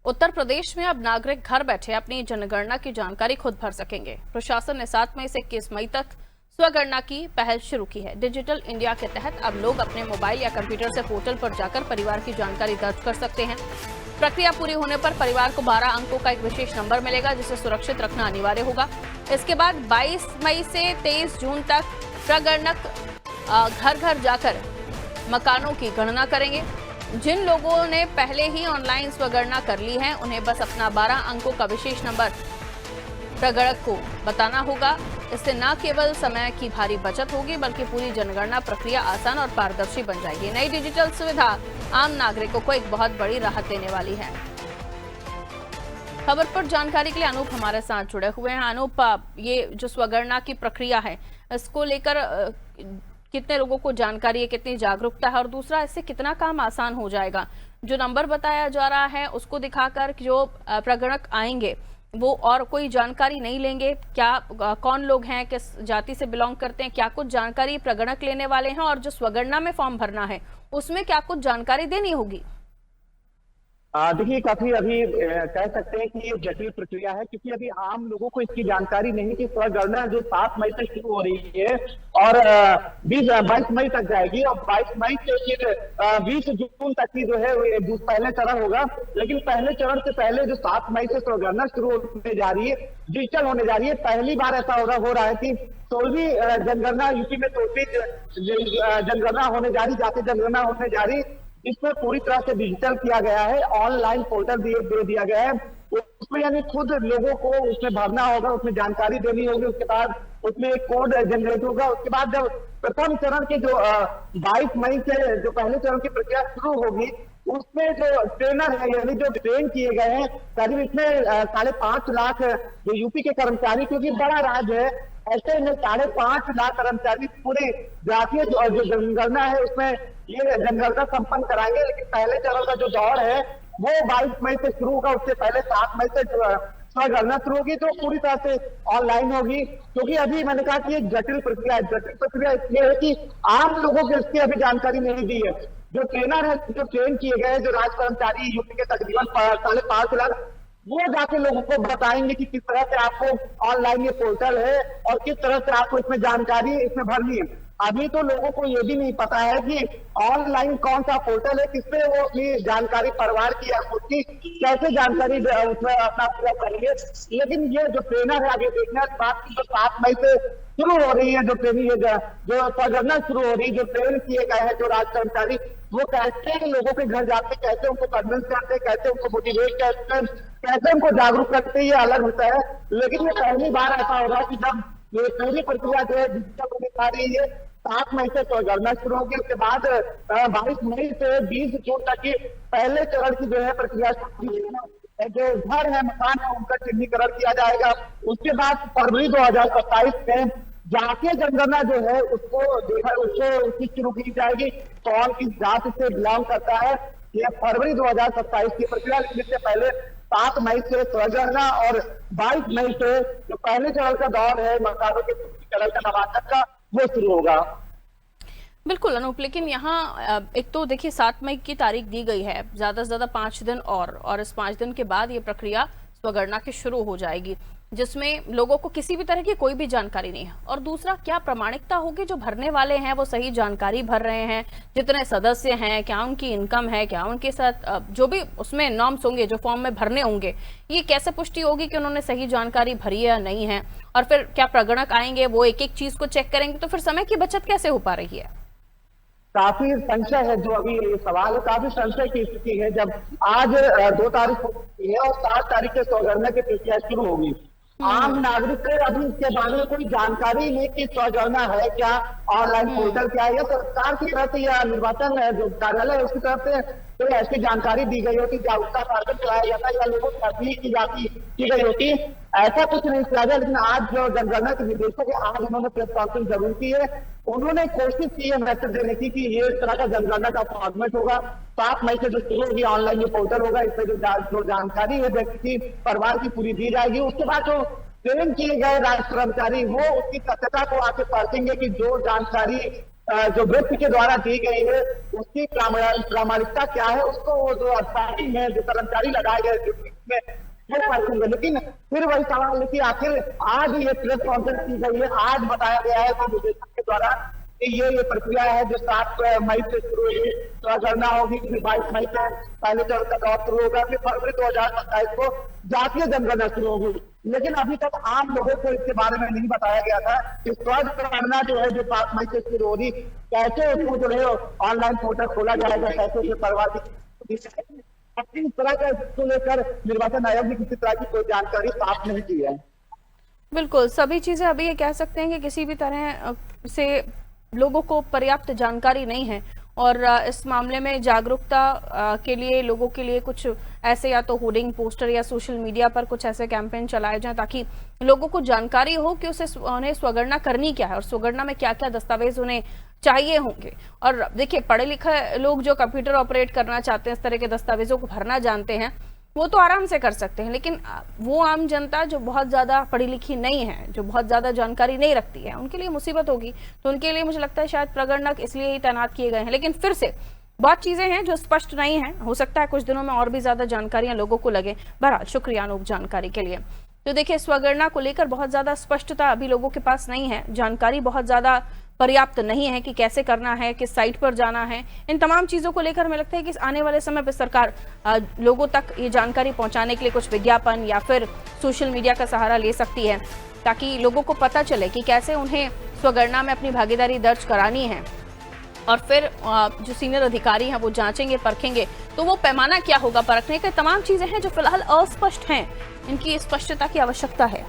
उत्तर प्रदेश में अब नागरिक घर बैठे अपनी जनगणना की जानकारी खुद भर सकेंगे। प्रशासन ने 7 मई से 21 मई तक स्वगणना की पहल शुरू की है। डिजिटल इंडिया के तहत अब लोग अपने मोबाइल या कंप्यूटर से पोर्टल पर जाकर परिवार की जानकारी दर्ज कर सकते हैं। प्रक्रिया पूरी होने पर परिवार को 12 अंकों का एक विशेष नंबर मिलेगा, जिसे सुरक्षित रखना अनिवार्य होगा। इसके बाद 22 मई से 23 जून तक प्रगणक घर घर जाकर मकानों की गणना करेंगे। जिन लोगों ने पहले ही ऑनलाइन स्वगणना कर ली है, उन्हें बस अपना 12 अंकों का विशेष नंबर प्रगणक को बताना होगा। इससे न केवल समय की भारी बचत होगी, बल्कि पूरी जनगणना प्रक्रिया आसान और पारदर्शी बन जाएगी। नई डिजिटल सुविधा आम नागरिकों को एक बहुत बड़ी राहत देने वाली है। खबर पर जानकारी के लिए अनूप हमारे साथ जुड़े हुए हैं। अनूप, ये जो स्वगणना की प्रक्रिया है, इसको लेकर कितने लोगों को जानकारी है, कितनी जागरूकता है, और दूसरा इससे कितना काम आसान हो जाएगा? जो नंबर बताया जा रहा है उसको दिखाकर जो प्रगणक आएंगे वो और कोई जानकारी नहीं लेंगे? क्या कौन लोग हैं, किस जाति से बिलोंग करते हैं, क्या कुछ जानकारी प्रगणक लेने वाले हैं? और जो स्वगणना में फॉर्म भरना है उसमें क्या कुछ जानकारी देनी होगी? देखिए, काफी अभी कह सकते हैं कि ये जटिल प्रक्रिया है, क्योंकि अभी आम लोगों को इसकी जानकारी नहीं कि स्वगणना जो 7 मई से शुरू हो रही है और 22 मई तक जाएगी, और 22 मई से फिर 20 जून तक की जो है वो पहले चरण होगा। लेकिन पहले चरण से पहले जो 7 मई से स्वगणना शुरू होने जा रही है, डिजिटल होने जा रही है। पहली बार ऐसा हो रहा है कि 16वीं जनगणना यूपी में 16वीं जनगणना होने जा रही, जाति जनगणना होने जा रही, इसमें पूरी तरह से डिजिटल किया गया है। ऑनलाइन पोर्टल दे दिया गया है, उसमें यानी खुद लोगों को उसमें भरना होगा, उसमें जानकारी देनी होगी। उसके बाद उसमें एक कोड जनरेट होगा। उसके बाद जब प्रथम चरण के जो 22 मई से जो पहले चरण की प्रक्रिया शुरू होगी, उसमें जो ट्रेनर है, यानी जो ट्रेन किए गए हैं, करीब इसमें 5.5 लाख जो यूपी के कर्मचारी, क्योंकि बड़ा राज्य है, ऐसे में 5.5 लाख कर्मचारी पूरे जातीय जो जनगणना है उसमें ये जनगणना संपन्न कराएंगे। लेकिन पहले चरण का जो दौर है वो 22 मई से शुरू होगा। उससे पहले 7 मई से स्वगणना शुरू होगी, तो पूरी तरह से ऑनलाइन होगी। क्योंकि अभी मैंने कहा कि एक जटिल प्रक्रिया है। जटिल प्रक्रिया इसलिए है कि आम लोगों को इसकी अभी जानकारी नहीं दी है। जो ट्रेनर है, जो ट्रेन किए गए, जो राज कर्मचारी यूपी के तकरीबन 5.5 लाख, वो जाके लोगों को बताएंगे कि किस तरह से आपको ऑनलाइन ये पोर्टल है और किस तरह से आपको इसमें जानकारी इसमें भरनी है। अभी तो लोगों को ये भी नहीं पता है कि ऑनलाइन कौन सा पोर्टल है, किसमें वो अपनी जानकारी परिवार की या खुद की कैसे जानकारी उसमें अपना पूरा करेंगे। लेकिन ये जो ट्रेनर है, आगे देखना बात 7 मई से शुरू हो रही है, जो ट्रेनिंग जो स्वगणना शुरू हो रही है, जो ट्रेन किए गए हैं जो राज कर्मचारी, वो कैसे लोगों के घर जाते, कैसे उनको कन्विंस करते, कैसे उनको मोटिवेट करते, कैसे उनको जागरूक करते, ये अलग होता है। लेकिन ये पहली बार ऐसा हो रहा है कि जब ये पूरी प्रक्रिया जो है डिजिटल होने जा रही है, 7 मई से स्वगणना शुरू होगी। उसके बाद 22 मई से 20 जून तक की पहले चरण की जो है प्रक्रिया शुरू होगी। जो घर है, मकान है, उनका चिन्हीकरण किया जाएगा। उसके बाद फरवरी 2027 में जातीय जनगणना जो है उसकी शुरू की जाएगी। कौन किस जाति से बिलोंग करता है, ये फरवरी 2027 की प्रक्रिया। लेकिन इससे पहले 7 मई से स्वगणना और 22 मई से जो पहले चरण का दौर है मकानों के सूचीकरण का, नामांकन का, वो शुरू होगा। बिल्कुल अनूप, लेकिन यहाँ एक तो देखिए 7 मई की तारीख दी गई है, ज्यादा से ज्यादा 5 दिन और इस 5 दिन के बाद ये प्रक्रिया स्वगणना की शुरू हो जाएगी, जिसमें लोगों को किसी भी तरह की कोई भी जानकारी नहीं है। और दूसरा, क्या प्रामाणिकता होगी? जो भरने वाले हैं वो सही जानकारी भर रहे हैं? जितने सदस्य हैं, क्या उनकी इनकम है, क्या उनके साथ जो भी उसमें नॉर्म्स होंगे जो फॉर्म में भरने होंगे, ये कैसे पुष्टि होगी कि उन्होंने सही जानकारी भरी है या नहीं है? और फिर क्या प्रगणक आएंगे, वो एक एक चीज को चेक करेंगे, तो फिर समय की बचत कैसे हो पा रही है? काफी संशय है जो अभी ये सवाल है, काफी संशय की स्थिति है। जब आज 2 तारीख हो चुकी है और 7 तारीख से स्वगणना की प्रक्रिया शुरू होगी, आम नागरिक को अभी इसके बारे में कोई जानकारी नहीं कि स्वगणना है क्या, ऑनलाइन पोर्टल क्या है, या सरकार की तरफ से या निर्वाचन जो कार्यालय है उसकी तरफ से कोई ऐसी जानकारी दी गई होती, जागरूकता कार्यक्रम चलाया जाता है या लोगों की अपील की गई होती, ऐसा कुछ नहीं किया गया। लेकिन आज जो जनगणना के निदेशक है, आज उन्होंने प्रेस कॉन्फ्रेंस जरूर की है। उन्होंने कोशिश की है मैसेज देने की कि ये इस तरह का जनगणना का फॉर्मेट होगा। 7 मई से जो शुरू होगी ऑनलाइन ये पोर्टल होगा, इसमें जो जानकारी है व्यक्ति की, परिवार की पूरी दी जाएगी। उसके बाद जो ट्रेन किए गए राज कर्मचारी वो उसकी सत्यता को आके परखेंगे कि जो जानकारी जो व्यक्ति के द्वारा दी गई है उसकी प्रामाणिकता क्या है, उसको वो जो स्टार्टिंग में जो कर्मचारी लगाए गए ड्यूटी में वो परखेंगे। लेकिन फिर वही सवाल है कि आखिर आज ये प्रेस कॉन्फ्रेंस की गई है, आज बताया गया है तो निदेशक के द्वारा कि ये प्रक्रिया है जो 7 मई से शुरू हुई, गणना होगी, फिर 22 मई से पहले चरण का दौर शुरू होगा, फिर फरवरी 2027 को जातीय जनगणना शुरू होगी। लेकिन अभी तक आम लोगों को इसके बारे में नहीं बताया गया था कि स्वगणना जो है जो 7 मई से शुरू होगी, कैसे उसको जो है ऑनलाइन पोर्टल खोला जाएगा, कैसे उसे करवा दी। इस तरह का इसको लेकर निर्वाचन आयोग ने किसी तरह की कोई जानकारी साफ नहीं की है। बिल्कुल, सभी चीजें अभी ये कह सकते हैं कि किसी भी तरह से लोगों को पर्याप्त जानकारी नहीं है और इस मामले में जागरूकता के लिए लोगों के लिए कुछ ऐसे या तो होर्डिंग पोस्टर या सोशल मीडिया पर कुछ ऐसे कैंपेन चलाए जाएं ताकि लोगों को जानकारी हो कि उन्हें स्वगणना करनी क्या है और स्वगणना में क्या क्या दस्तावेज उन्हें चाहिए होंगे। और देखिए, पढ़े लिखे लोग जो कंप्यूटर ऑपरेट करना चाहते हैं, इस तरह के दस्तावेजों को भरना जानते हैं, वो तो आराम से कर सकते हैं। लेकिन वो आम जनता जो बहुत ज्यादा पढ़ी लिखी नहीं है, जो बहुत ज्यादा जानकारी नहीं रखती है, उनके लिए मुसीबत होगी। तो उनके लिए मुझे लगता है शायद प्रगणक इसलिए ही तैनात किए गए हैं। लेकिन फिर से बहुत चीजें हैं जो स्पष्ट नहीं है, हो सकता है कुछ दिनों में और भी ज्यादा जानकारियां लोगों को लगे। बहरहाल शुक्रिया अनूप जानकारी के लिए। तो देखिए, स्वगणना को लेकर बहुत ज्यादा स्पष्टता अभी लोगों के पास नहीं है, जानकारी बहुत ज्यादा पर्याप्त नहीं है कि कैसे करना है, किस साइट पर जाना है। इन तमाम चीजों को लेकर हमें लगता है कि आने वाले समय पर सरकार लोगों तक ये जानकारी पहुंचाने के लिए कुछ विज्ञापन या फिर सोशल मीडिया का सहारा ले सकती है, ताकि लोगों को पता चले कि कैसे उन्हें स्वगणना में अपनी भागीदारी दर्ज करानी है। और फिर जो सीनियर अधिकारी हैं वो जांचेंगे, परखेंगे, तो वो पैमाना क्या होगा परखने के। तमाम चीजें हैं जो फिलहाल अस्पष्ट हैं, इनकी स्पष्टता की आवश्यकता है।